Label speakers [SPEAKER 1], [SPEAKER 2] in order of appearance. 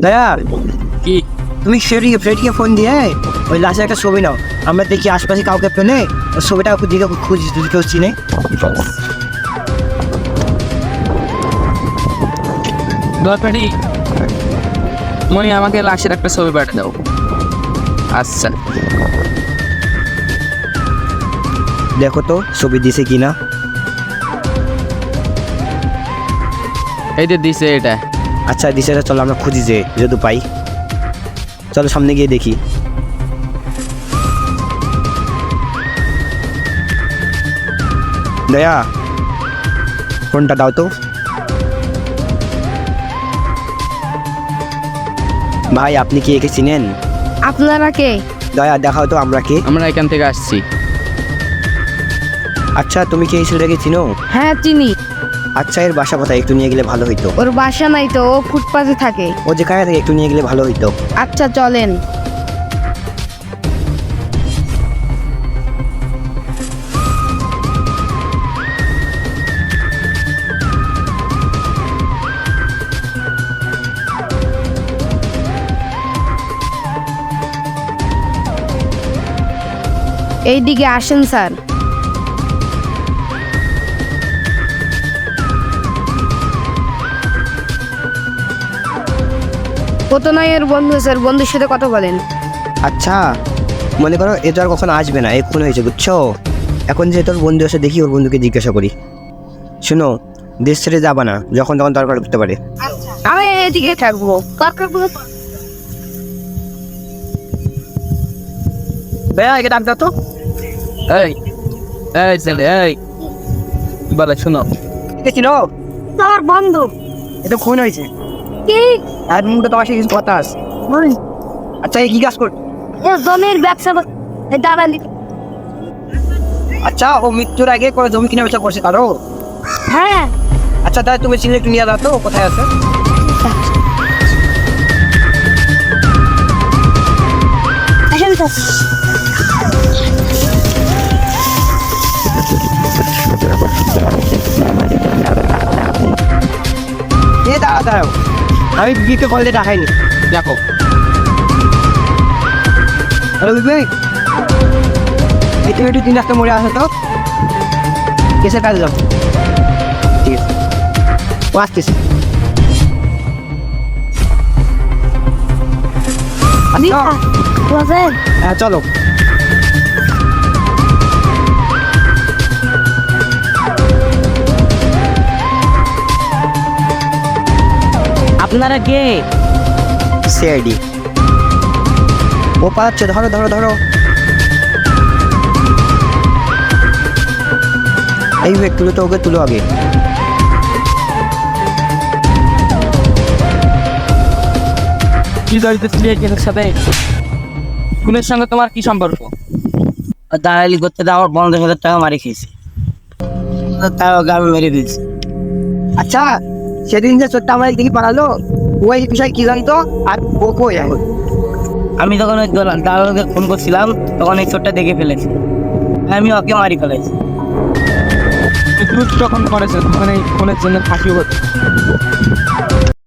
[SPEAKER 1] দয়া,
[SPEAKER 2] কি?
[SPEAKER 1] তুমি ফ্রেডিকে ফোন দিয়ে ওই লাশের একটা ছবি নাও। আমরা দেখি আশপাশে কাউকে পেলে ওই ছবিটা দিকে খুঁজছি নেই।
[SPEAKER 2] ফ্রেডি, মনি আমাকে লাশের একটা ছবি পাঠিয়ে দাও। আচ্ছা,
[SPEAKER 1] দেখো তো ছবি দিছে কিনা।
[SPEAKER 2] এই যে দিছে এটা।
[SPEAKER 1] আচ্ছা দিছে, চলো আমরা খুঁজি যে যদি পাই। চলো সামনে গিয়ে দেখি। দয়া, ফোনটা দাও তো। ভাই আপনি কি একে চিনেন?
[SPEAKER 3] আপনারা কে?
[SPEAKER 1] দয়া দেখাও তো আমরা কে।
[SPEAKER 2] আমরা এখান থেকে আসছি।
[SPEAKER 1] আচ্ছা তুমি কি এই ছেলেটাকে চিনো?
[SPEAKER 3] হ্যাঁ চিনি।
[SPEAKER 1] আচ্ছা এর বাসা কোথায়, একটু নিয়ে গেলে ভালো হইতো।
[SPEAKER 3] ওর বাসা নাই তো, ও ফুটপাতে থাকে।
[SPEAKER 1] ও যেখানে থাকে একটু নিয়ে গেলে ভালো হইতো।
[SPEAKER 3] আচ্ছা চলেন। এইদিকে আসেন স্যার। কত নয় এর বন্ধু স্যার, বন্ধুর সাথে কথা বলেন।
[SPEAKER 1] আচ্ছা মনে করো এ তো আর কখনো আসবে না, এক্ষুন হয়েছে বুঝছো। এখন যে তোর বন্ধু এসে দেখি ওর বন্ধুকে জিজ্ঞাসা করি। শোনো, দেশ ছেড়ে যাবা না, যখন তখন দরকার করতে পারে।
[SPEAKER 3] আমি এদিকে থাকবো।
[SPEAKER 1] ভাইয়া একে ডাক দাও তো।
[SPEAKER 2] এই এই ছেলে, এই বলে শোনো।
[SPEAKER 1] কে ছিল?
[SPEAKER 3] তোর বন্ধু।
[SPEAKER 1] এটা খুন হয়েছে
[SPEAKER 3] কি?
[SPEAKER 1] আর মুখটা তোমার সাথে কিছু কথা আছে। আচ্ছা এই কি কাজ কর?
[SPEAKER 3] জমির ব্যবসা দালালি।
[SPEAKER 1] আচ্ছা ও মৃত্যুর আগে কোনো জমি কিনে বেচা করছে কারো?
[SPEAKER 3] হ্যাঁ।
[SPEAKER 1] আচ্ছা তাহলে তুমি ছেলে একটু নিয়ে যাও তো, ও কোথায় আছে?
[SPEAKER 3] আসেন স্যার।
[SPEAKER 1] এ দাঁড়াও, আমি বিকে কল দিয়ে ডাকাইনি।
[SPEAKER 2] দেখো,
[SPEAKER 1] হ্যালো বিবে, এই তুমি একটু 3 রাস্তা মোড়ে আসো তো, কেসের কাজে যাও। ঠিক আছে, ও আসতেছে। হ্যাঁ চলো।
[SPEAKER 4] আপনারা কে?
[SPEAKER 1] সিআইডি। ও পাচ্ছে, ধরো ধরো ধরো। এই ব্যাগ তুলো তো, ওকে তুলো আগে।
[SPEAKER 2] কি গাড়িতে সিলেটের সাথে খুনের সঙ্গে তোমার কি সম্পর্ক?
[SPEAKER 4] দালালি করতে আমার 15,000 টাকা মারি খেয়েছি, তাও আমি মেরে দিয়েছি।
[SPEAKER 1] আচ্ছা সেদিন যে চোরটা আমার দিকে পালালো, ওই বিষয় কি জানতো আর ও কই এখন?
[SPEAKER 4] আমি তখন ওই দালালকে ফোন করছিলাম, তখন এই চোরটা দেখে ফেলেছি, আমি ওকে মারি ফেলেছি।
[SPEAKER 2] তুমি তখন করেছে তখন এই খুনের জন্য ফাঁসি হতো।